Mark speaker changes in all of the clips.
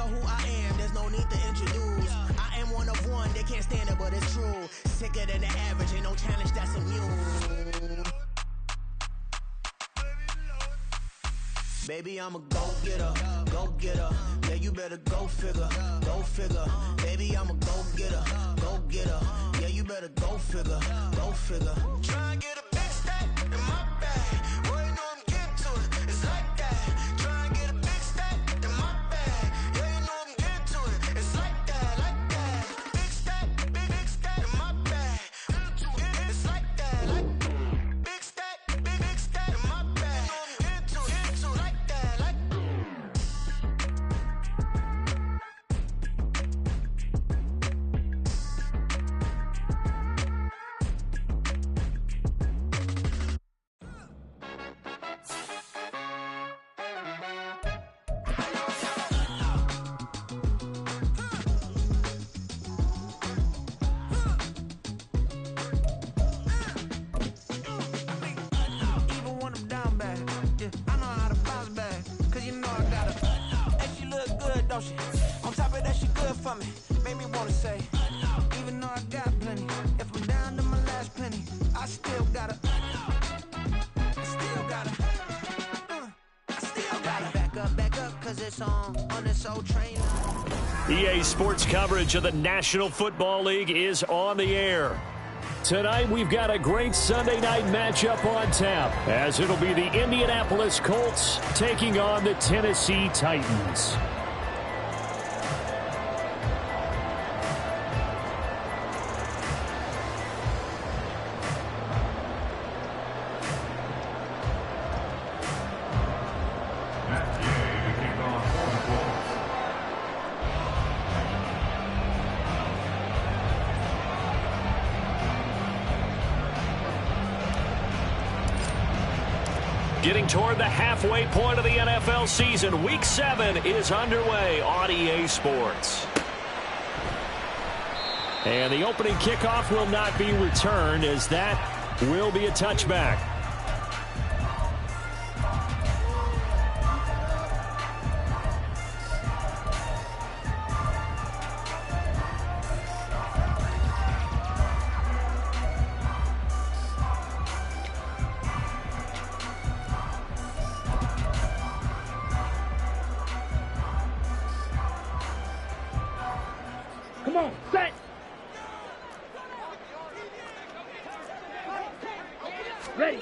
Speaker 1: who I am, there's no need to introduce. I am one of one, they can't stand it, but it's true. Sicker than the average, ain't no challenge that's immune. Baby, I'm a go-getter, go-getter. Yeah, you better go figure, go figure. Baby, I'm a go-getter, go-getter. Yeah, you better go figure, go figure. Try and get a big stack in my bag. Boy, you know I'm getting to it, it's like that. Try and get a big stack in my bag. Yeah, you know I'm getting to it, it's like that, like that. Big stack, big stack in my bag. It's like that, like big stack in my bag. You know I'm getting to it, like that, like. Even when I'm down bad, yeah, I know how to bounce back. Cause you know I got her. And she look good, don't she? On top of that, she good for me. Made me wanna say, even though I got plenty, if I'm down to my last penny, I still got her. I still got her. I still got her. Back up, cause it's on this old train.
Speaker 2: EA Sports coverage of the National Football League is on the air. Tonight, we've got a great Sunday night matchup on tap, as it'll be the Indianapolis Colts taking on the Tennessee Titans. Getting toward the halfway point of the NFL season, Week 7 is underway on EA Sports. And the opening kickoff will not be returned, as that will be a touchback.
Speaker 3: Come on, set! Ready!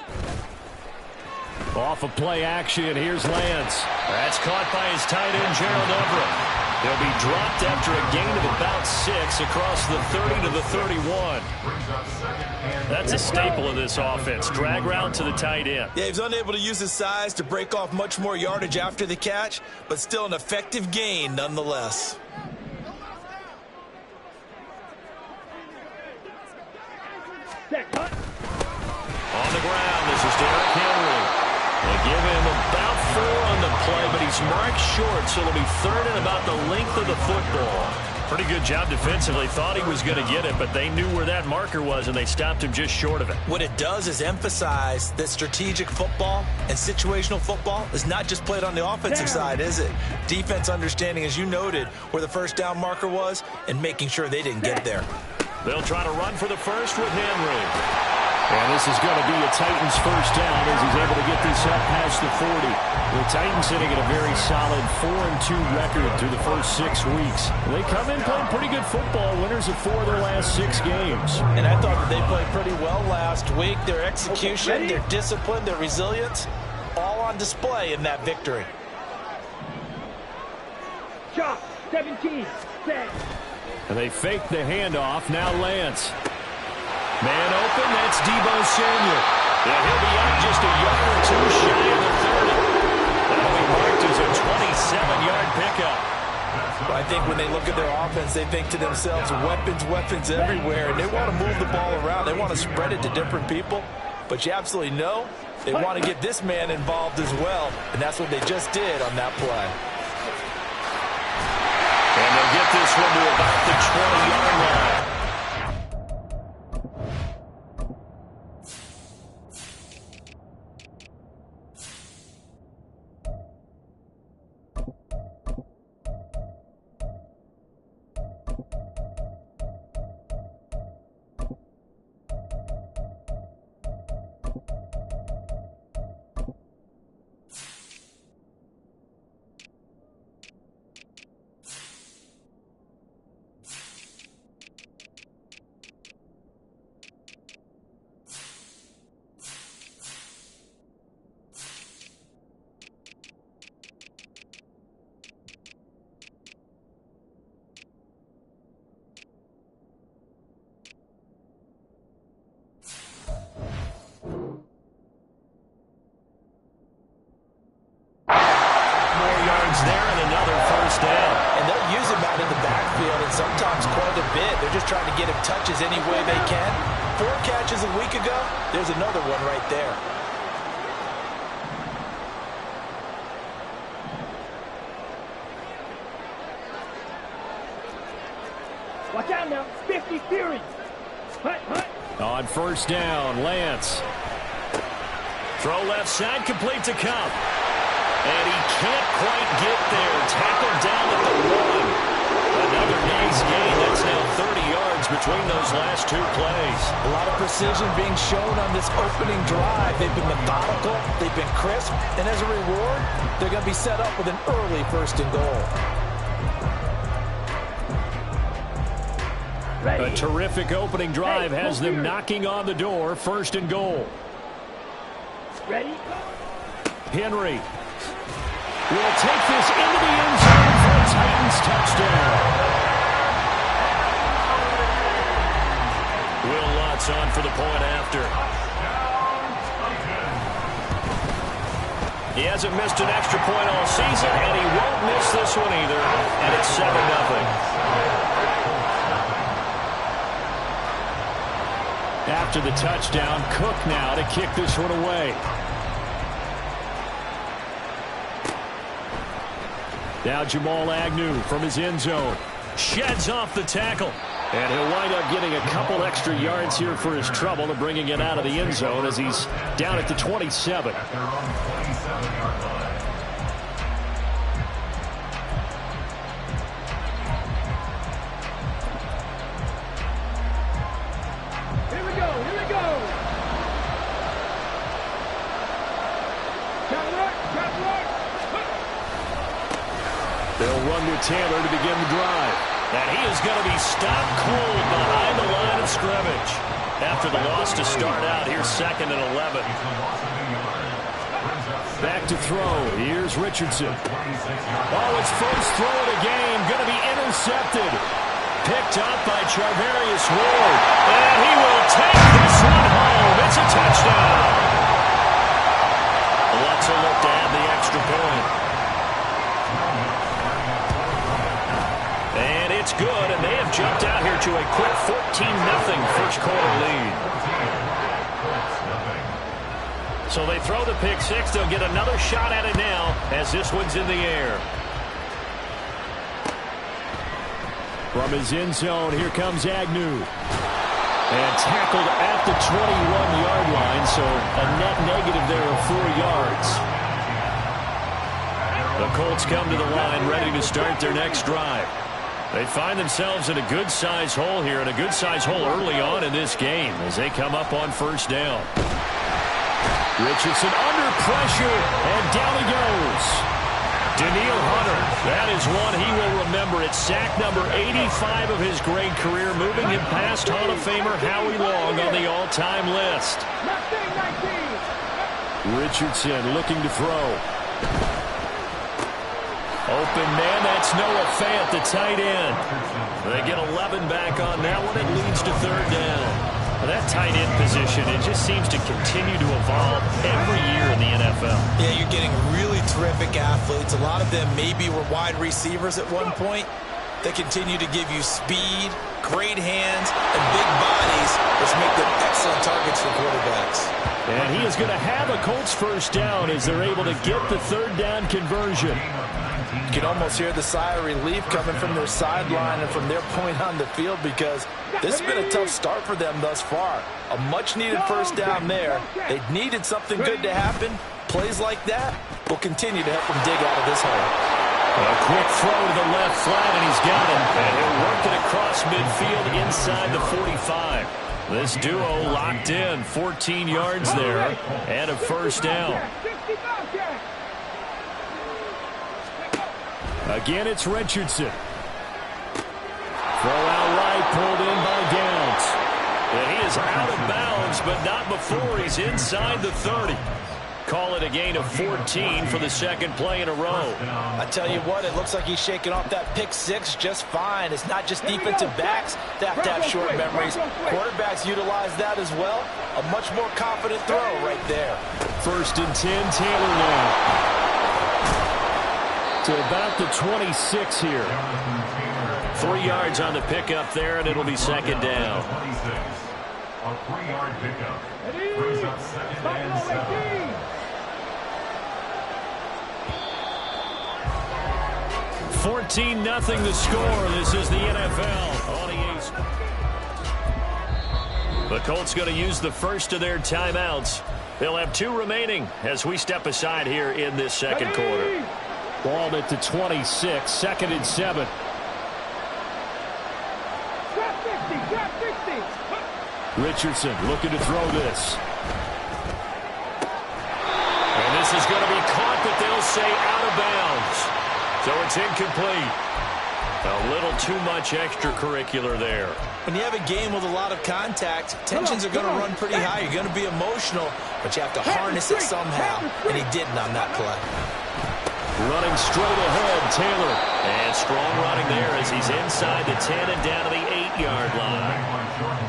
Speaker 2: Off of play action, here's Lance. That's caught by his tight end, Gerald Everett. He'll be dropped after a gain of about 6 across the 30 to the 31. That's a staple of this offense. Drag route to the tight end.
Speaker 4: Yeah, he's unable to use his size to break off much more yardage after the catch, but still an effective gain nonetheless.
Speaker 2: On the ground, this is Derrick Henry. They give him about 4 on the play, but he's marked short, so it'll be third and about the length of the football. Pretty good job defensively. Thought he was going to get it, but they knew where that marker was, and they stopped him just short of it.
Speaker 4: What it does is emphasize that strategic football and situational football is not just played on the offensive side, is it? Defense understanding, as you noted, where the first down marker was and making sure they didn't get there.
Speaker 2: They'll try to run for the first with Henry. And this is going to be a Titans first down as he's able to get this up past the 40. The Titans sitting at a very solid 4-2 record through the first 6 weeks. They come in playing pretty good football, winners of 4 of their last 6 games.
Speaker 4: And I thought that they played pretty well last week. Their execution, their discipline, their resilience, all on display in that victory.
Speaker 3: Chop, 17, set.
Speaker 2: And they fake the handoff. Now Lance. Man open, that's Deebo Samuel. Yeah, he'll be out just a yard or 2 shy of the 30. That'll be marked as a 27-yard pickup.
Speaker 4: I think when they look at their offense, they think to themselves, weapons everywhere, and they want to move the ball around. They want to spread it to different people, but you absolutely know they want to get this man involved as well, and that's what they just did on that play.
Speaker 2: And they'll get this one to about the 20-yard line. yards there and another first down.
Speaker 4: And they'll use him out in the backfield, and sometimes quite a bit. They're just trying to get him touches any way they can. 4 catches a week ago, there's another one right there.
Speaker 3: Watch out now. 50 Fury. Hut, hut.
Speaker 2: On first down, Lance. Throw left side, complete to Cup. And he can't quite get there. Tackled down at the 1. Another nice gain. That's now 30 yards between those last 2 plays.
Speaker 4: A lot of precision being shown on this opening drive. They've been methodical. They've been crisp. And as a reward, they're going to be set up with an early 1st and goal.
Speaker 2: A terrific opening drive has them knocking on the door. 1st and goal.
Speaker 3: Ready?
Speaker 2: Henry will take this into the end zone for a Titans touchdown. Will Lutz on for the point after. He hasn't missed an extra point all season, and he won't miss this one either. And it's 7-0. After the touchdown, Cook now to kick this one away. Now Jamal Agnew from his end zone. Sheds off the tackle. And he'll wind up getting a couple extra yards here for his trouble and bringing it out of the end zone as he's down at the 27. They'll run with Taylor to begin the drive. And he is going to be stopped cold behind the line of scrimmage. After the loss to start out, here's 2nd and 11. Back to throw. Here's Richardson. Oh, his first throw of the game going to be intercepted. Picked up by Charvarius Ward. And he will take this one home. It's a touchdown. Let's look to add the extra point. And it's good, and they have jumped out here to a quick 14-0 first quarter lead. So they throw the pick 6. They'll get another shot at it now as this one's in the air. From his end zone, here comes Agnew. And tackled at the 21-yard line, so a net negative there of 4 yards. The Colts come to the line ready to start their next drive. They find themselves in a good-sized hole here, and a good-sized hole early on in this game as they come up on first down. Richardson under pressure, and down he goes. Daniil Hunter, that is one he will remember. It's sack number 85 of his great career, moving him past Hall of Famer Howie Long on the all-time list. Richardson looking to throw. Open man, that's Noah Fant, the tight end. They get 11 back on that one. It leads to 3rd down. Well, that tight end position, it just seems to continue to evolve every year in the NFL.
Speaker 4: Yeah, you're getting really terrific athletes. A lot of them maybe were wide receivers at one point. They continue to give you speed, great hands, and big bodies, which make them excellent targets for quarterbacks.
Speaker 2: And he is going to have a Colts first down as they're able to get the 3rd down conversion.
Speaker 4: You can almost hear the sigh of relief coming from their sideline and from their point on the field, because this has been a tough start for them thus far. A much-needed first down there. They needed something good to happen. Plays like that will continue to help them dig out of this hole.
Speaker 2: A quick throw to the left flat, and he's got him. And he'll work it across midfield inside the 45. This duo locked in, 14 yards there, and a first down. Again, it's Richardson. Throw out right, pulled in by Downs. And he is out of bounds, but not before he's inside the 30. Call it a gain of 14 for the 2nd play in a row.
Speaker 4: I tell you what, it looks like he's shaking off that pick 6 just fine. It's not just defensive backs that have to have short memories. Quarterbacks utilize that as well. A much more confident throw right there.
Speaker 2: 1st and 10, Taylor now. to about the 26 here.
Speaker 5: 3 yards on the pickup there, and it'll be second down.
Speaker 6: A 3-yard pickup. Brings up second and 7.
Speaker 2: 14-0 the score. This is the NFL on EA's.
Speaker 5: The Colts going to use the first of their timeouts. They'll have 2 remaining as we step aside here in this second quarter.
Speaker 2: Ball at the 26, second and 7. Richardson looking to throw this.
Speaker 5: And this is going to be caught, but they'll say out of bounds. So it's incomplete. A little too much extracurricular there.
Speaker 4: When you have a game with a lot of contact, tensions are going to run pretty high. You're going to be emotional, but you have to harness it somehow. And he didn't on that play.
Speaker 2: Running straight ahead, Taylor.
Speaker 5: And strong running there as he's inside the 10 and down to the 8-yard line.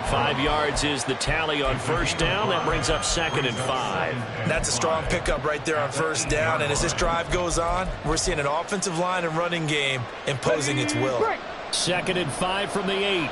Speaker 5: 5 yards is the tally on first down. That brings up second and 5.
Speaker 4: That's a strong pickup right there on first down. And as this drive goes on, we're seeing an offensive line and running game imposing its will.
Speaker 2: Second and 5 from the 8.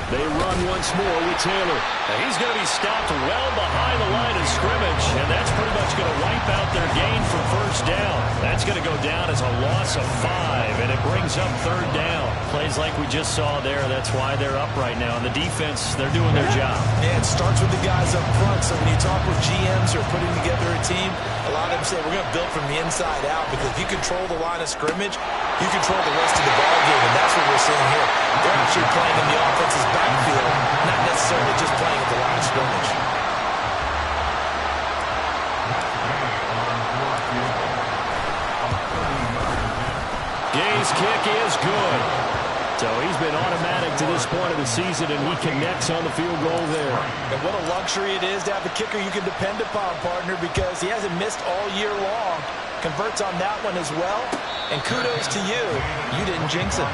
Speaker 2: They run once more with Taylor.
Speaker 5: Now he's going to be stopped well behind the line of scrimmage, and that's pretty much going to wipe out their gain for first down. That's going to go down as a loss of 5, and it brings up third down.
Speaker 2: Plays like we just saw there. That's why they're up right now. And the defense, they're doing their job.
Speaker 4: Yeah, it starts with the guys up front. So when you talk with GMs who are putting together a team, a lot of them say we're going to build from the inside out, because if you control the line of scrimmage, you control the rest of the ball game, and that's what we're seeing here. They're actually playing in the offense's backfield, not necessarily just playing at the line of scrimmage.
Speaker 2: Gay's kick is good. So he's been automatic to this point of the season, and he connects on the field goal there.
Speaker 4: And what a luxury it is to have a kicker you can depend upon, partner, because he hasn't missed all year long. Converts on that one as well. And kudos to you. You didn't jinx it.
Speaker 6: The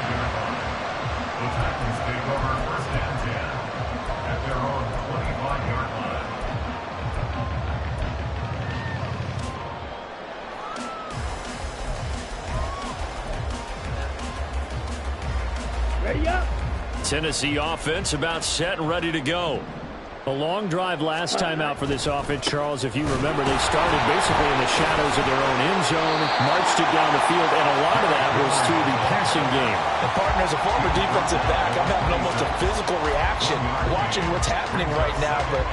Speaker 6: Titans take over first and 10 at their own 25-yard line.
Speaker 3: Ready up.
Speaker 2: Tennessee offense about set and ready to go. A long drive last time out for this offense, Charles. If you remember, they started basically in the shadows of their own end zone, marched it down the field, and a lot of that was through the passing game.
Speaker 4: And partner, as a former defensive back, I'm having almost a physical reaction watching what's happening right now. But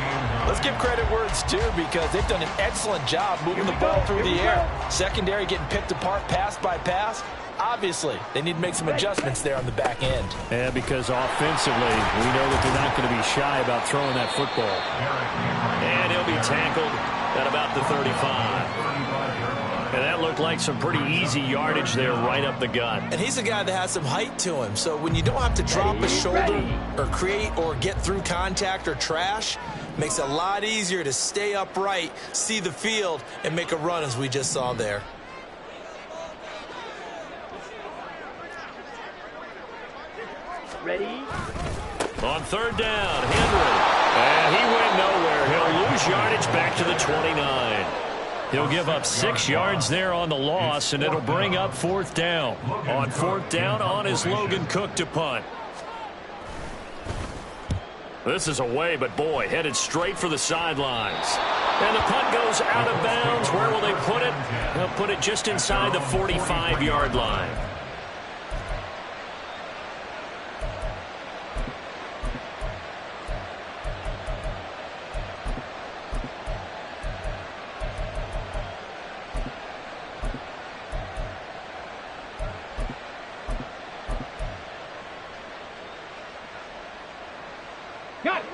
Speaker 4: let's give credit where it's due, because they've done an excellent job moving the ball through the air. Secondary getting picked apart pass by pass. Obviously, they need to make some adjustments there on the back end.
Speaker 2: Yeah, because offensively, we know that they're not going to be shy about throwing that football.
Speaker 5: And he'll be tackled at about the 35. And that looked like some pretty easy yardage there right up the gut.
Speaker 4: And he's a guy that has some height to him. So when you don't have to drop a shoulder or create or get through contact or trash, makes it a lot easier to stay upright, see the field, and make a run as we just saw there.
Speaker 3: Ready?
Speaker 5: On third down, Henry. And he went nowhere. He'll lose yardage back to the 29.
Speaker 2: He'll give up 6 yards there on the loss, and it'll bring up fourth down.
Speaker 5: On fourth down, on is Logan Cook to punt. This is away, but boy, headed straight for the sidelines. And the punt goes out of bounds. Where will they put it? They'll put it just inside the 45-yard line.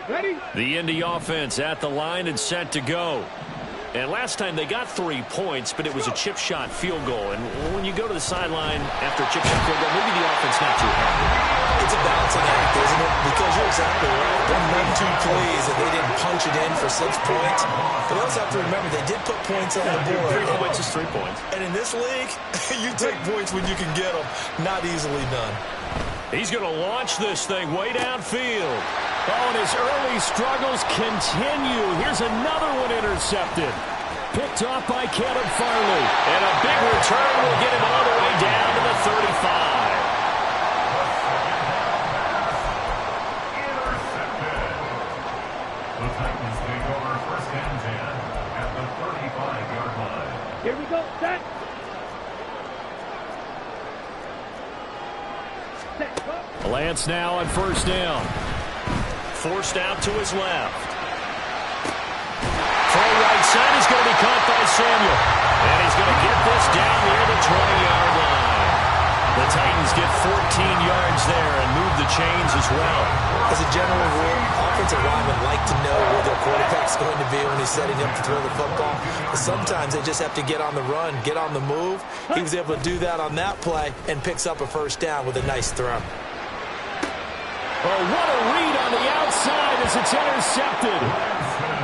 Speaker 3: Ready?
Speaker 5: The Indy offense at the line and set to go. And last time they got 3 points, but it was a chip shot field goal. And when you go to the sideline after a chip shot field goal, maybe the offense not too happy.
Speaker 4: It's a balancing act, isn't it? Because you're exactly right. They're 1-2 plays, and they didn't punch it in for 6 points. But you also have to remember, they did put points on the board.
Speaker 5: 3 points is 3 points.
Speaker 4: And in this league, you take points when you can get them. Not easily done.
Speaker 5: He's going to launch this thing way downfield. Oh, and his early struggles continue. Here's another one intercepted. Picked off by Caleb Farley. And a big return will get him all the way down to the 35.
Speaker 6: Intercepted. The Titans take over first and 10 at the 35-yard line.
Speaker 3: Here we go. Set.
Speaker 5: Lance now on first down. Forced out to his left. Throw right side is going to be caught by Samuel. And he's going to get this down near the 20-yard line. The Titans get 14 yards there and move the chains as well.
Speaker 4: As a general rule, offensive linemen like to know where their quarterback's going to be when he's setting up to throw the football. But sometimes they just have to get on the run, get on the move. He was able to do that on that play and picks up a first down with a nice throw.
Speaker 5: Oh, what a read on the outside as it's intercepted.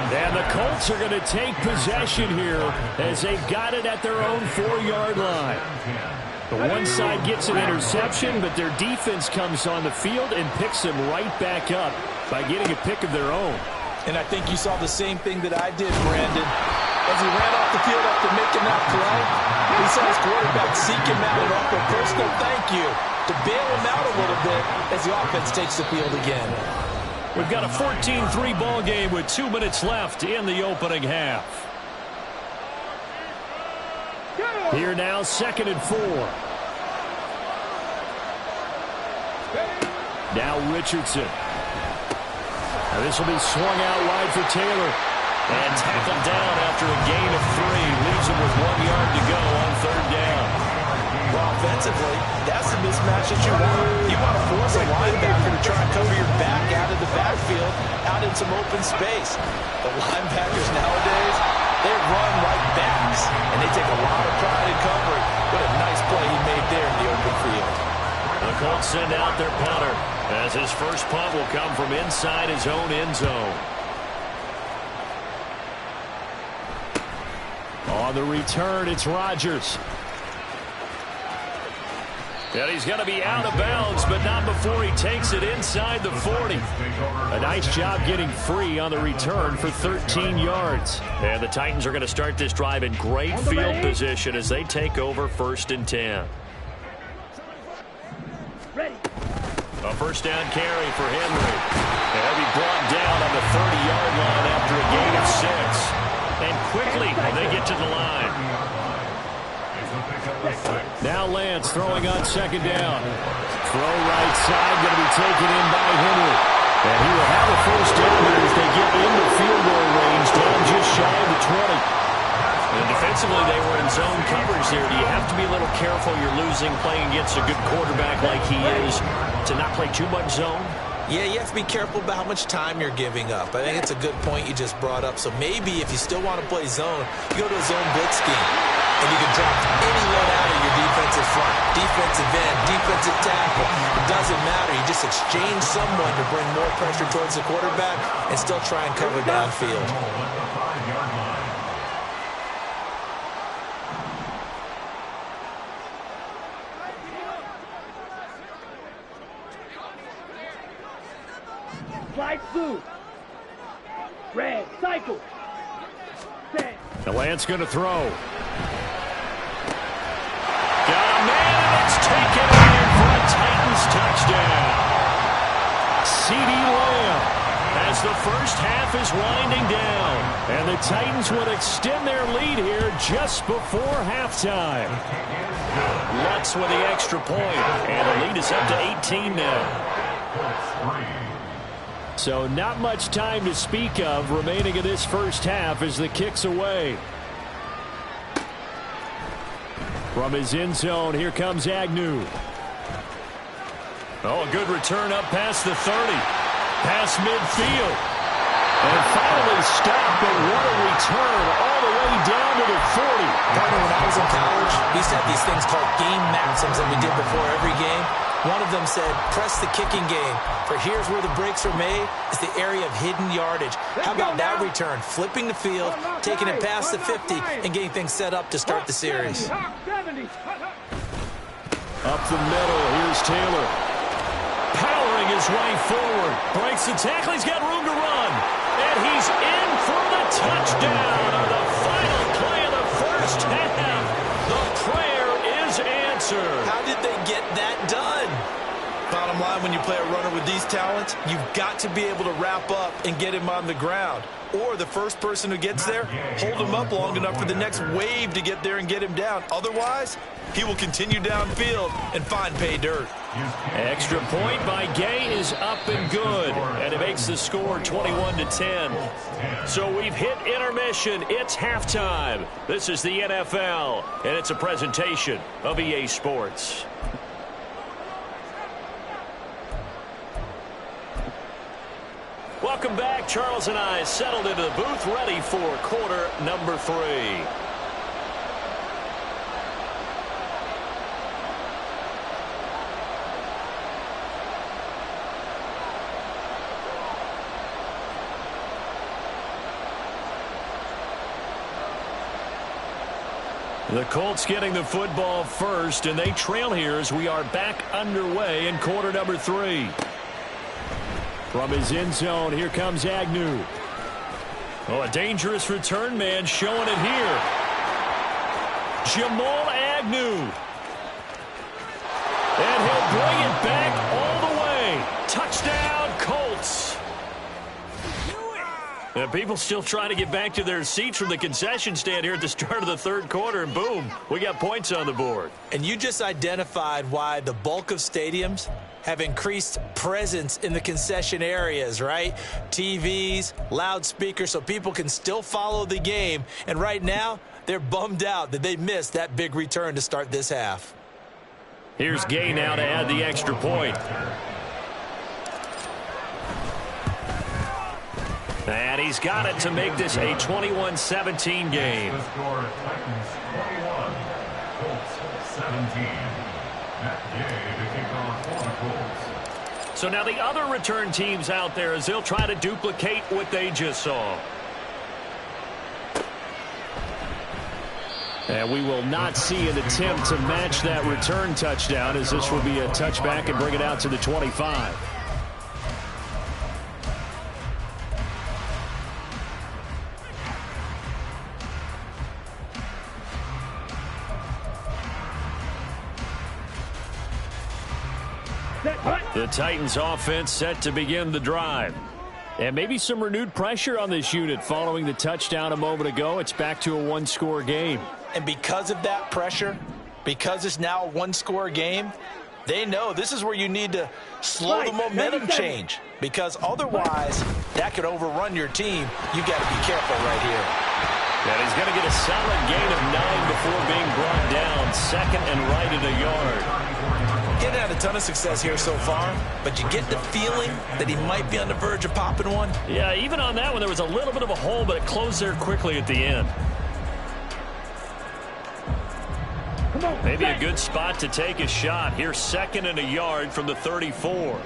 Speaker 5: And the Colts are going to take possession here as they've got it at their own 4-yard line. The one side gets an interception, but their defense comes on the field and picks them right back up by getting a pick of their own.
Speaker 4: And I think you saw the same thing that I did, Brandon. As he ran off the field after making that play, he saw his quarterback seek him out and offer a personal thank you to bail him out a little bit as the offense takes the field again.
Speaker 5: We've got a 14-3 ball game with 2 minutes left in the opening half. Here now, 2nd and 4. Now Richardson. Now this will be swung out wide for Taylor. And tackled down after a gain of 3. Leaves him with 1 yard to go on 3rd down.
Speaker 4: Well, offensively, that's the mismatch that you want. You want to force a linebacker to try and cover your back out of the backfield, out in some open space. The linebackers nowadays, they run like backs, and they take a lot of pride in covering. What a nice play he made there in the open field.
Speaker 5: The Colts send out their punter as his first punt will come from inside his own end zone. On the return, it's Rodgers. And he's going to be out of bounds, but not before he takes it inside the 40. A nice job getting free on the return for 13 yards. And the Titans are going to start this drive in great field position as they take over 1st and 10.
Speaker 3: Ready.
Speaker 5: A first down carry for Henry. And he'll be brought down on the 30-yard line after a gain of 6. And quickly, they get to the line. Now Lance throwing on 2nd down. Throw right side, going to be taken in by Henry. And he will have a first down here as they get into field goal range, down just shy of the 20. And defensively, they were in zone coverage there. Do you have to be a little careful you're losing playing against a good quarterback like he is to not play too much zone?
Speaker 4: Yeah, you have to be careful about how much time you're giving up. I think it's a good point you just brought up. So maybe if you still want to play zone, you go to a zone blitz scheme. And you can drop anyone out of your defensive front, defensive end, defensive tackle. It doesn't matter. You just exchange someone to bring more pressure towards the quarterback and still try and cover downfield.
Speaker 3: Flag blue. Red. Cycle. Set.
Speaker 5: The Lance going to throw. Got a man, and it's taken in for a Titans touchdown. CeeDee Lamb as the first half is winding down. And the Titans would extend their lead here just before halftime. Lutz with the extra point, and the lead is up to 18 now. So not much time to speak of remaining in this first half as the kick's away. From his end zone, here comes Agnew. Oh, a good return up past the 30. Past midfield. And finally stopped, but what a return all the way down to the 40.
Speaker 4: Partner, when I was in college, we used to have these things called game maxims that we did before every game. One of them said, press the kicking game. For here's where the breaks are made. It's the area of hidden yardage. How about that return? Flipping the field, taking it past the 50, and getting things set up to start the series.
Speaker 5: Up the middle, here's Taylor. powering his way forward. Breaks the tackle. He's got room to run. And he's in for the touchdown on the final play of the first half. The prayer is answered.
Speaker 4: How did they get that done? Bottom line, when you play a runner with these talents, you've got to be able to wrap up and get him on the ground. Or the first person who gets there, hold him up long enough for the next wave to get there and get him down. Otherwise, he will continue downfield and find pay dirt.
Speaker 5: Extra point by Gay is up and good. And it makes the score 21-10. So we've hit intermission. It's halftime. This is the NFL, and it's a presentation of EA Sports. Welcome back. Charles and I settled into the booth, ready for quarter number 3. The Colts getting the football first, and they trail here as we are back underway in quarter number 3. From his end zone, here comes Agnew. Oh, a dangerous return man showing it here. Jamal Agnew. And he'll bring it back all the way. Touchdown, Colts. And people still trying to get back to their seats from the concession stand here at the start of the third quarter, and boom, we got points on the board.
Speaker 4: And you just identified why the bulk of stadiums have increased presence in the concession areas, right? TVs, loudspeakers, so people can still follow the game. And right now, they're bummed out that they missed that big return to start this half.
Speaker 5: Here's Gay now to add the extra point. And he's got it to make this a 21-17 game.
Speaker 6: The score, Titans 21, Colts 17. Matt Gay to kick off for the Colts.
Speaker 5: So now the other return teams out there as they'll try to duplicate what they just saw. And we will not see an attempt to match that return touchdown, as this will be a touchback and bring it out to the 25. The Titans offense set to begin the drive. And maybe some renewed pressure on this unit following the touchdown a moment ago. It's back to a one-score game.
Speaker 4: And because of that pressure, because it's now a one-score game, they know this is where you need to slow the momentum change. Because otherwise, that could overrun your team. You've got to be careful right here.
Speaker 5: And he's going to get a solid gain of 9 before being brought down. Second and right at a yard.
Speaker 4: Getting had a ton of success here so far, but you get the feeling that he might be on the verge of popping one.
Speaker 5: Yeah, even on that one, there was a little bit of a hole, but it closed there quickly at the end. Maybe a good spot to take a shot. Here's second and a yard from the 34.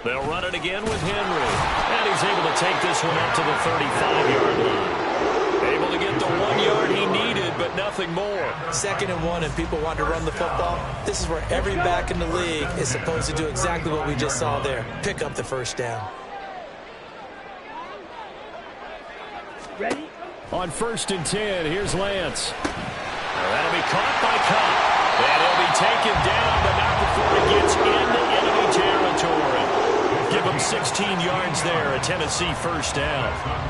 Speaker 5: They'll run it again with Henry. And he's able to take this one up to the 35-yard line. Able to get the 1 yard he needed, but nothing more.
Speaker 4: Second and 1, and people want to run the football. This is where every back in the league is supposed to do exactly what we just saw there. Pick up the first down.
Speaker 3: Ready?
Speaker 5: On 1st and 10, here's Lance. That'll be caught by Cup. And he'll be taken down, but not before he gets into enemy territory. Give him 16 yards there, a Tennessee first down.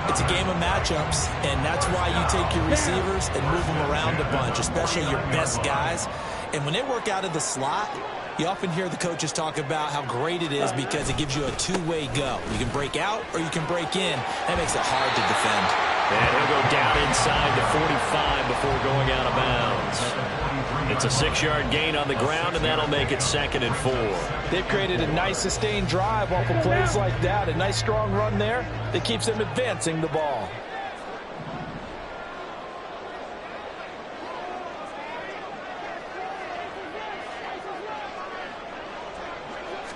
Speaker 4: It's a game of matchups, and that's why you take your receivers and move them around a bunch, especially your best guys. And when they work out of the slot, you often hear the coaches talk about how great it is because it gives you a two-way go. You can break out or you can break in. That makes it hard to defend.
Speaker 5: And he'll go down inside the 45 before going out of bounds. It's a 6-yard gain on the ground, and that'll make it 2nd and 4.
Speaker 4: They've created a nice sustained drive off of plays like that. A nice strong run there that keeps them advancing the ball.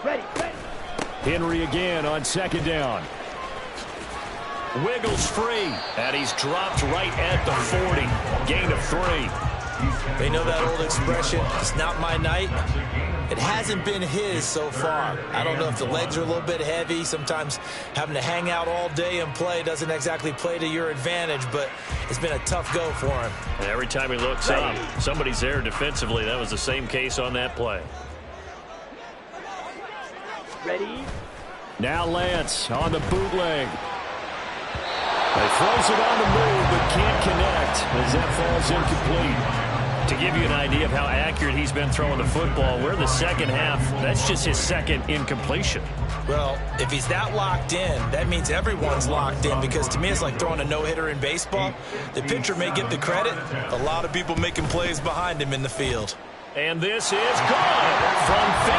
Speaker 3: Ready, ready.
Speaker 5: Henry again on 2nd down.
Speaker 2: wiggles free, and he's dropped right at the 40. Gain of 3.
Speaker 4: They know that old expression, it's not my night. It hasn't been his so far. I don't know if the legs are a little bit heavy. Sometimes having to hang out all day and play doesn't exactly play to your advantage, but it's been a tough go for him.
Speaker 2: And every time he looks up, somebody's there defensively. That was the same case on that play.
Speaker 3: Ready?
Speaker 2: Now Lance on the bootleg. He throws it on the move, but can't connect as that falls incomplete. To give you an idea of how accurate he's been throwing the football, we're the second half. That's just his second incompletion.
Speaker 4: Well, if he's that locked in, that means everyone's locked in, because to me it's like throwing a no-hitter in baseball. The pitcher may get the credit. A lot of people making plays behind him in the field.
Speaker 2: And this is good from 57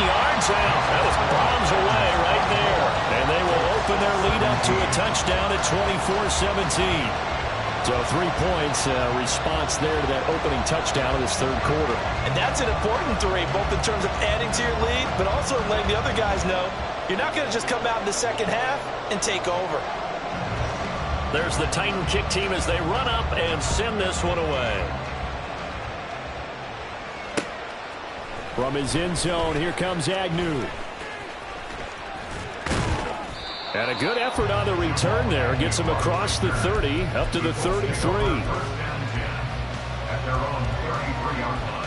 Speaker 2: yards out. That was bombs away right there. And they will open their lead up to a touchdown at 24-17. So 3 points, response there to that opening touchdown of this third quarter.
Speaker 4: And that's an important 3, both in terms of adding to your lead, but also letting the other guys know you're not going to just come out in the second half and take over.
Speaker 2: There's the Titan kick team as they run up and send this one away. From his end zone, here comes Agnew. And a good effort on the return there. Gets him across the 30, up to the 33.
Speaker 6: At their own 33-yard line.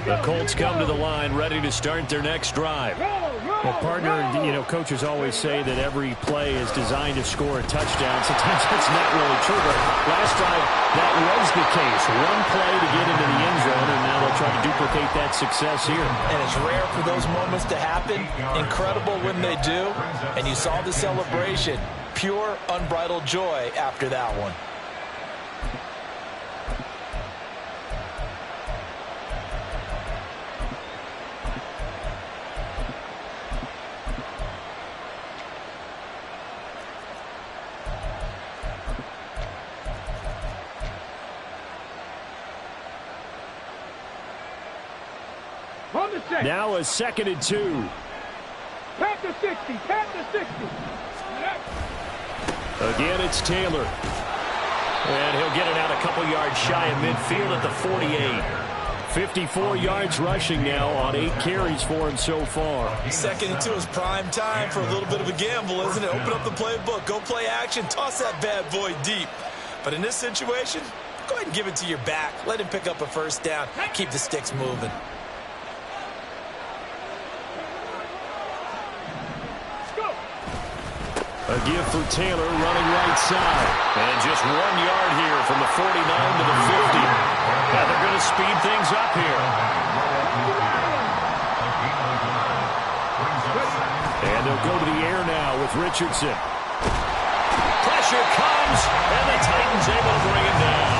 Speaker 2: The Colts come to the line, ready to start their next drive. Well, partner, coaches always say that every play is designed to score a touchdown. Sometimes that's not really true, but last drive, that was the case. One play to get into the end zone, and now they'll try to duplicate that success here.
Speaker 4: And it's rare for those moments to happen. Incredible when they do. And you saw the celebration. Pure, unbridled joy after that one.
Speaker 2: Now a 2nd and 2.
Speaker 3: Pat the 60. Pat the 60.
Speaker 2: Again, it's Taylor. And he'll get it out a couple yards shy of midfield at the 48. 54 yards rushing now on 8 carries for him so far.
Speaker 4: 2nd and 2 is prime time for a little bit of a gamble, isn't it? Open up the playbook, go play action, toss that bad boy deep. But in this situation, go ahead and give it to your back. Let him pick up a first down. Keep the sticks moving.
Speaker 2: A give for Taylor running right side. And just 1 yard here from the 49 to the 50. Now they're going to speed things up here. And they'll go to the air now with Richardson. Pressure comes, and the Titans able to bring it down.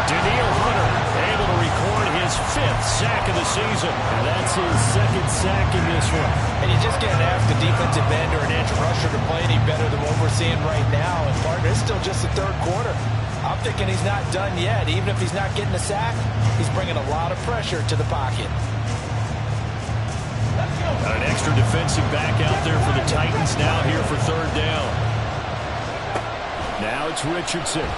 Speaker 2: Daniil Hunter able to record his 5th sack of the season. And that's his 2nd sack in this one.
Speaker 4: And you just can't ask a defensive end or an edge rusher to play any better than what we're seeing right now. And partner, it's still just the third quarter. I'm thinking he's not done yet. Even if he's not getting a sack, he's bringing a lot of pressure to the pocket.
Speaker 2: Got an extra defensive back out there for the Titans now here for 3rd down. Now it's Richardson.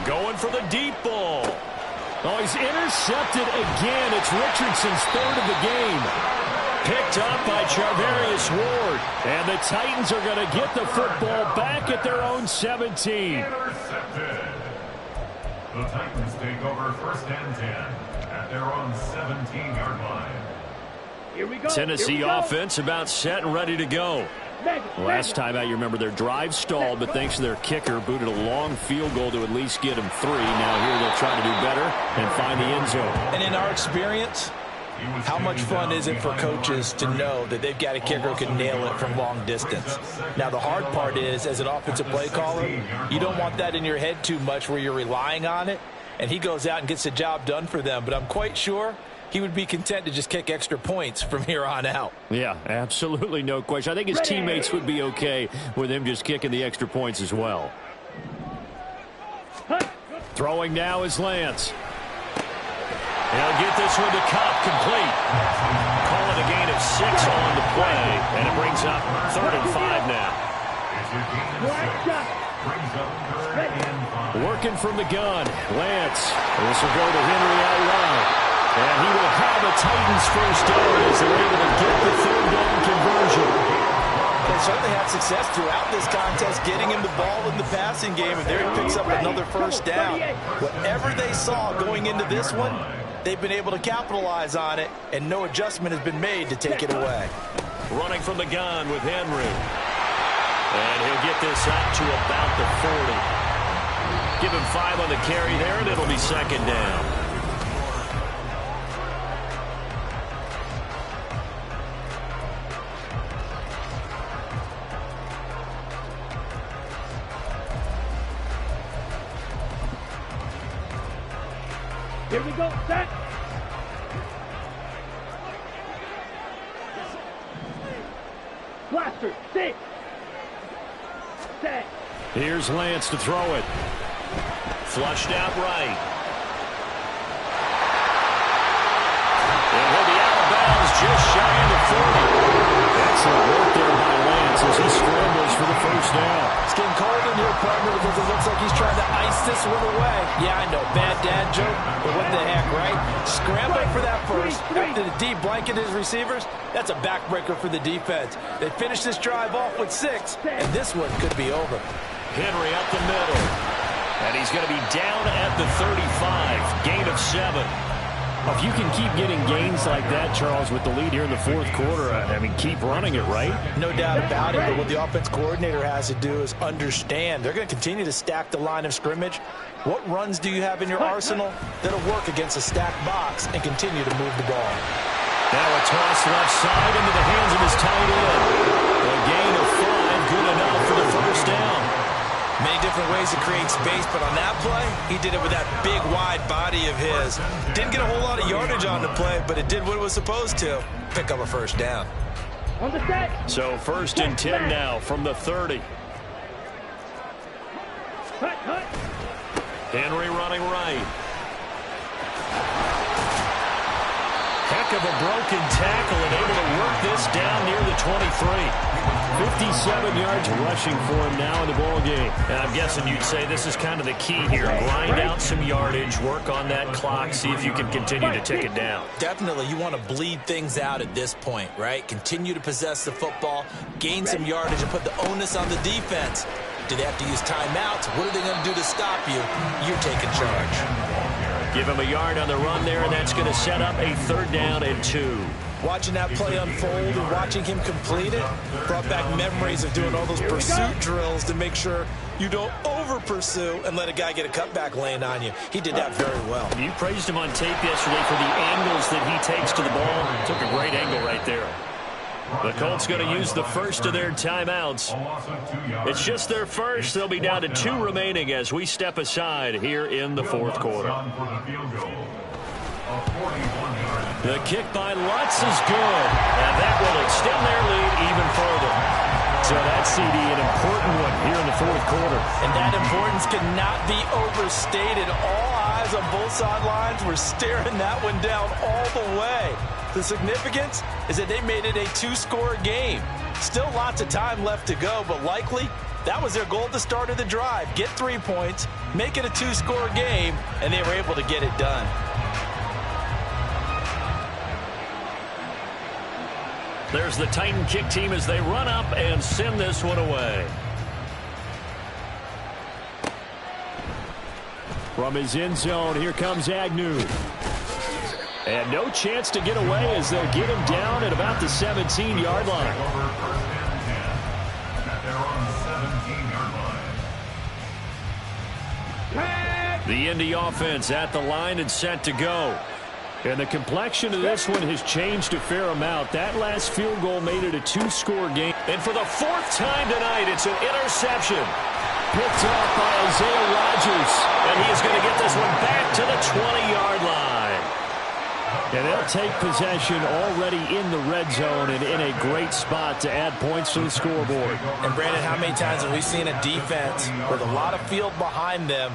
Speaker 2: Going for the deep ball. Oh, he's intercepted again. It's Richardson's 3rd of the game. Picked up by Charvarius Ward. And the Titans are going to get the football back at their own 17.
Speaker 6: Intercepted. The Titans take over 1st and 10 at their own 17-yard line.
Speaker 3: Here we go.
Speaker 2: Tennessee offense about set and ready to go. Last time out, you remember their drive stalled, but thanks to their kicker, booted a long field goal to at least get them 3. Now here they'll try to do better and find the end zone.
Speaker 4: And in our experience, how much fun is it for coaches to know that they've got a kicker who can nail it from long distance? Now, the hard part is, as an offensive play caller, you don't want that in your head too much where you're relying on it, and he goes out and gets the job done for them. But I'm quite sure he would be content to just kick extra points from here on out.
Speaker 2: Yeah, absolutely no question. I think his teammates would be okay with him just kicking the extra points as well. Throwing now is Lance. He'll get this one to Cup, complete. Call it a gain of 6 on the play, and it brings up 3rd and 5 now. Working from the gun, Lance. This will go to Henry out wide. And he will have a Titans first down as they're able to get the 3rd down conversion.
Speaker 4: They certainly had success throughout this contest getting him the ball in the passing game, and there he picks up another first down. Whatever they saw going into this one, they've been able to capitalize on it, and no adjustment has been made to take it away.
Speaker 2: Running from the gun with Henry. And he'll get this up to about the 40. Give him 5 on the carry there, and it'll be 2nd down.
Speaker 3: Here we go, set. Blaster, 6. Set.
Speaker 2: Here's Lance to throw it. Flushed out right. And he'll be out of bounds just shy of the 40. Excellent work there by Lance as he scrambles for the first down.
Speaker 4: It's getting cold in here, partner, because it looks like he's trying to ice this one away. Yeah, I know, bad dad joke, but what the heck, right? Scrambling for that first. After the D blanket his receivers, that's a backbreaker for the defense. They finished this drive off with 6, and this one could be over.
Speaker 2: Henry up the middle. And he's going to be down at the 35. Gain of 7. If you can keep getting gains like that, Charles, with the lead here in the 4th quarter, I mean, keep running it, right?
Speaker 4: No doubt about it, but what the offense coordinator has to do is understand. They're going to continue to stack the line of scrimmage. What runs do you have in your arsenal that'll work against a stacked box and continue to move the ball?
Speaker 2: Now a toss left side into the hands of his tight end. A gain of 5, good enough for the first down.
Speaker 4: Many different ways to create space, but on that play, he did it with that big, wide body of his. Didn't get a whole lot of yardage on the play, but it did what it was supposed to. Pick up a first down.
Speaker 3: On the set.
Speaker 2: So 1st and 10 now from the 30. Henry running right. Heck of a broken tackle and able to work this down near the 23. 57 yards rushing for him now in the ball game. And I'm guessing you'd say this is kind of the key here. Grind out some yardage, work on that clock, see if you can continue to tick it down.
Speaker 4: Definitely, you want to bleed things out at this point, right? Continue to possess the football, gain some yardage, and put the onus on the defense. Do they have to use timeouts? What are they going to do to stop you? You're taking charge.
Speaker 2: Give him a yard on the run there, and that's going to set up a 3rd down and 2.
Speaker 4: Watching that play unfold and watching him complete it brought back memories of doing all those pursuit drills to make sure you don't over-pursue and let a guy get a cutback lane on you. He did that very well.
Speaker 2: You praised him on tape yesterday for the angles that he takes to the ball. Took a great angle right there. The Colts going to use the first of their timeouts. It's just their first. They'll be down to 2 remaining as we step aside here in the 4th quarter. The kick by Lutz is good, and that will extend their lead even further. So that CD, an important one here in the 4th quarter.
Speaker 4: And that importance cannot be overstated. All eyes on both sidelines were staring that one down all the way. The significance is that they made it a 2-score game. Still lots of time left to go, but likely that was their goal at the start of the drive. Get 3 points, make it a 2-score game, and they were able to get it done.
Speaker 2: There's the Titan kick team as they run up and send this one away. From his end zone, here comes Agnew. And no chance to get away as they'll get him down at about the 17-yard line. The Indy offense at the line and set to go. And the complexion of this one has changed a fair amount. That last field goal made it a 2-score game. And for the 4th time tonight, it's an interception. Picked off by Isaiah Rodgers. And he is going to get this one back to the 20-yard line. And they'll take possession already in the red zone and in a great spot to add points to the scoreboard.
Speaker 4: And Brandon, how many times have we seen a defense with a lot of field behind them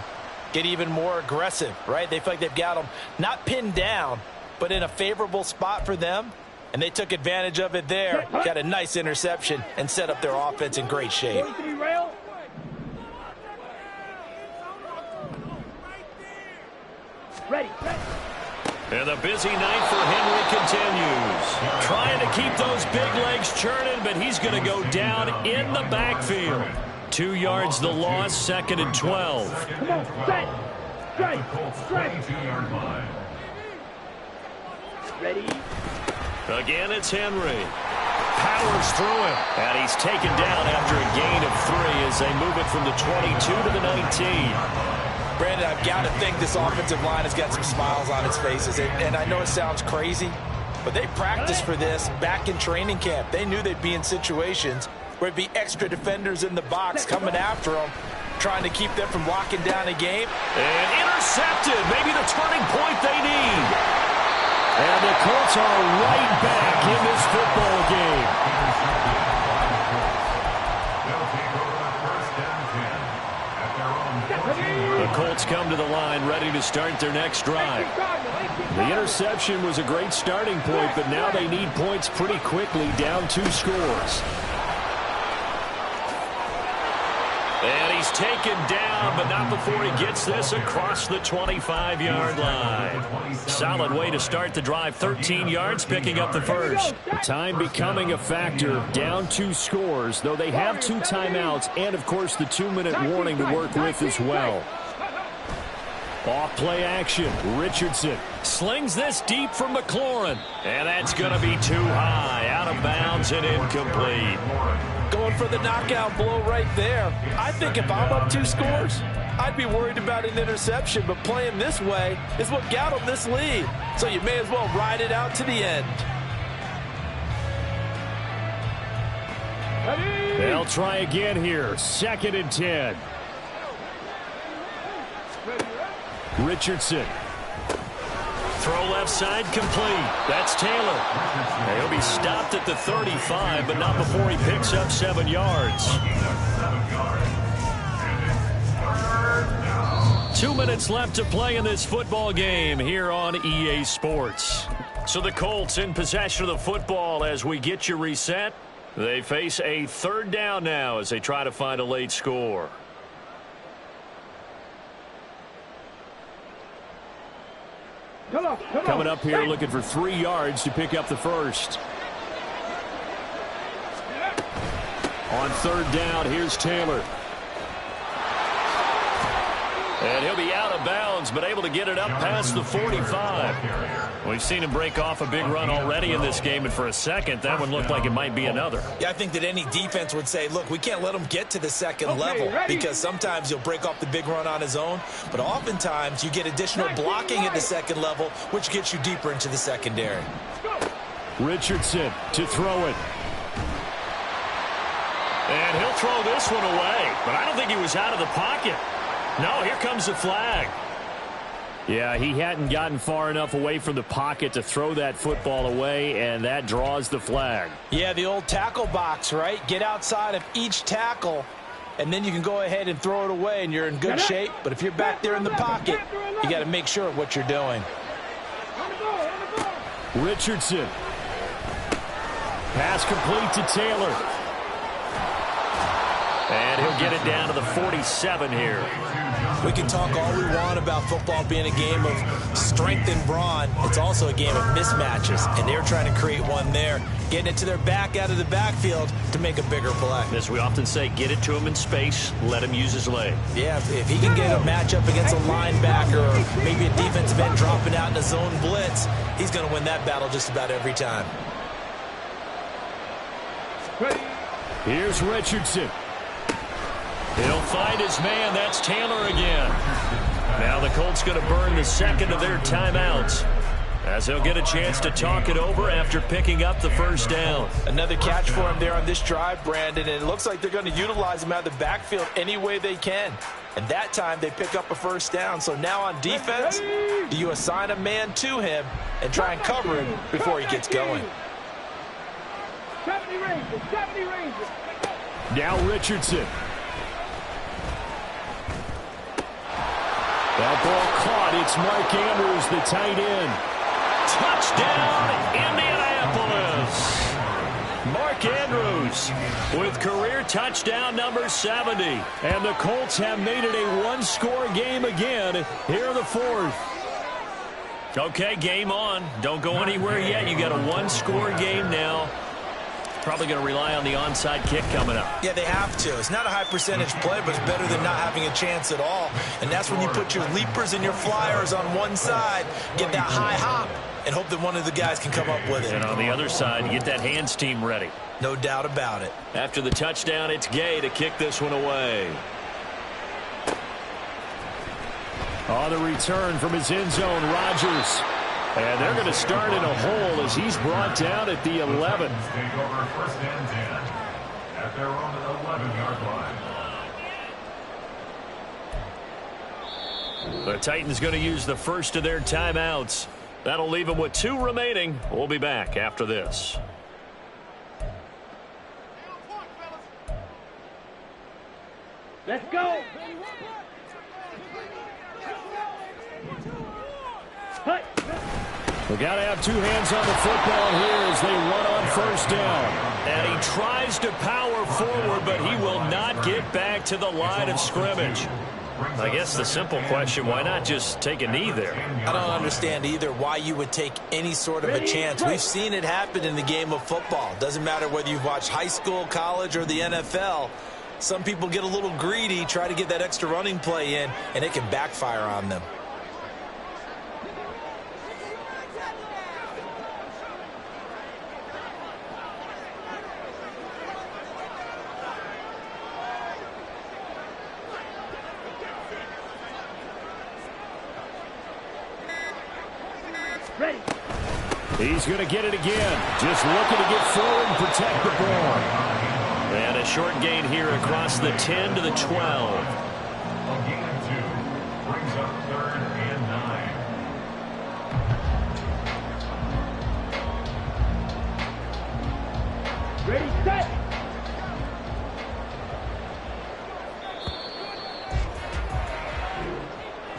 Speaker 4: get even more aggressive, right? They feel like they've got them not pinned down, but in a favorable spot for them. And they took advantage of it there. Got a nice interception and set up their offense in great shape.
Speaker 3: Ready.
Speaker 5: And the busy night for Henry continues. Trying to keep those big legs churning, but he's going to go down in the backfield. 2 yards the loss, 2nd and 12.
Speaker 3: Come on, set. Strike. Ready.
Speaker 5: Again, it's Henry. Powers through him. And he's taken down after a gain of 3 as they move it from the 22 to the 19.
Speaker 4: Brandon, I've got to think this offensive line has got some smiles on its faces. And I know it sounds crazy, but they practiced for this back in training camp. They knew they'd be in situations where it'd be extra defenders in the box coming after them, trying to keep them from locking down a game.
Speaker 5: And intercepted. Maybe the turning point they need.
Speaker 2: And the Colts are right back in this football game.
Speaker 5: The Colts come to the line ready to start their next drive.
Speaker 2: The interception was a great starting point, but now they need points pretty quickly, down 2 scores.
Speaker 5: And he's taken down, but not before he gets this across the 25-yard line. Solid way to start the drive. 13 yards, picking up the first.
Speaker 2: Time becoming a factor, down 2 scores, though they have 2 timeouts and, of course, the 2-minute warning to work with as well. Off play action. Richardson
Speaker 5: Slings this deep from McLaurin. And that's going to be too high. Out of bounds and incomplete.
Speaker 4: Going for the knockout blow right there. I think if I'm up 2 scores, I'd be worried about an interception. But playing this way is what got them this lead. So you may as well ride it out to the end.
Speaker 2: They'll try again here. 2nd and 10. Richardson.
Speaker 5: Throw left side complete. That's Taylor. He'll be stopped at the 35, but not before he picks up 7 yards. 2 minutes left to play in this football game here on EA Sports. So the Colts in possession of the football as we get you reset. They face a 3rd down now as they try to find a late score.
Speaker 2: Coming up here looking for 3 yards to pick up the first. On 3rd down, here's Taylor.
Speaker 5: And he'll be out of bounds, but able to get it up past the 45. We've seen him break off a big run already in this game, and for a second, that one looked like it might be another.
Speaker 4: Yeah, I think that any defense would say, look, we can't let him get to the 2nd level because sometimes he'll break off the big run on his own, but oftentimes you get additional blocking at the 2nd level, which gets you deeper into the secondary.
Speaker 2: Richardson to throw it.
Speaker 5: And he'll throw this one away, but I don't think he was out of the pocket. No, here comes the flag.
Speaker 2: Yeah, he hadn't gotten far enough away from the pocket to throw that football away, and that draws the flag.
Speaker 4: Yeah, the old tackle box, right? Get outside of each tackle, and then you can go ahead and throw it away, and you're in good shape. But if you're back there in the pocket, you got to make sure of what you're doing.
Speaker 2: Richardson. Pass complete to Taylor.
Speaker 5: And he'll get it down to the 47 here.
Speaker 4: We can talk all we want about football being a game of strength and brawn. It's also a game of mismatches, and they're trying to create one there, getting it to their back out of the backfield to make a bigger play.
Speaker 5: As we often say, get it to him in space, let him use his leg.
Speaker 4: Yeah, if he can get a matchup against a linebacker or maybe a defensive end dropping out in a zone blitz, he's going to win that battle just about every time.
Speaker 2: Here's Richardson.
Speaker 5: He'll find his man. That's Taylor again. Now the Colts going to burn the 2nd of their timeouts as they'll get a chance to talk it over after picking up the first down.
Speaker 4: Another catch for him there on this drive, Brandon, and it looks like they're going to utilize him out of the backfield any way they can. And that time they pick up a first down. So now on defense, do you assign a man to him and try and cover him before he gets going?
Speaker 3: 70 Rangers, 70 Rangers.
Speaker 2: Now Richardson. That ball caught. It's Mark Andrews, the tight end.
Speaker 5: Touchdown, Indianapolis. Mark Andrews with career touchdown number 70.
Speaker 2: And the Colts have made it a one-score game again here in the fourth.
Speaker 5: Okay, game on. Don't go anywhere yet. You got a one-score game now. Probably going to rely on the onside kick coming up.
Speaker 4: Yeah, they have to. It's not a high percentage play, but it's better than not having a chance at all. And that's when you put your leapers and your flyers on one side, get that high hop, and hope that one of the guys can come up with it.
Speaker 5: And on the other side, you get that hands team ready.
Speaker 4: No doubt about it.
Speaker 5: After the touchdown, it's Gay to kick this one away.
Speaker 2: On the return from his end zone, Rodgers. And they're going to start in a hole as he's brought down at the 11.
Speaker 6: Take over first and 10 at their own 11-yard line.
Speaker 5: The Titans going to use the first of their timeouts. That'll leave them with 2 remaining. We'll be back after this.
Speaker 3: Let's go. Hut.
Speaker 2: We got to have 2 hands on the football here as they run on first down.
Speaker 5: And he tries to power forward, but he will not get back to the line of scrimmage. I guess the simple question, why not just take a knee there?
Speaker 4: I don't understand either why you would take any sort of a chance. We've seen it happen in the game of football. Doesn't matter whether you've watched high school, college, or the NFL. Some people get a little greedy, try to get that extra running play in, and it can backfire on them.
Speaker 3: Ready.
Speaker 2: He's going to get it again. Just looking to get forward and protect the ball.
Speaker 5: And a short gain here across the 10 to the 12.
Speaker 6: A gain of 2 brings up 3rd and 9.
Speaker 3: Ready, set.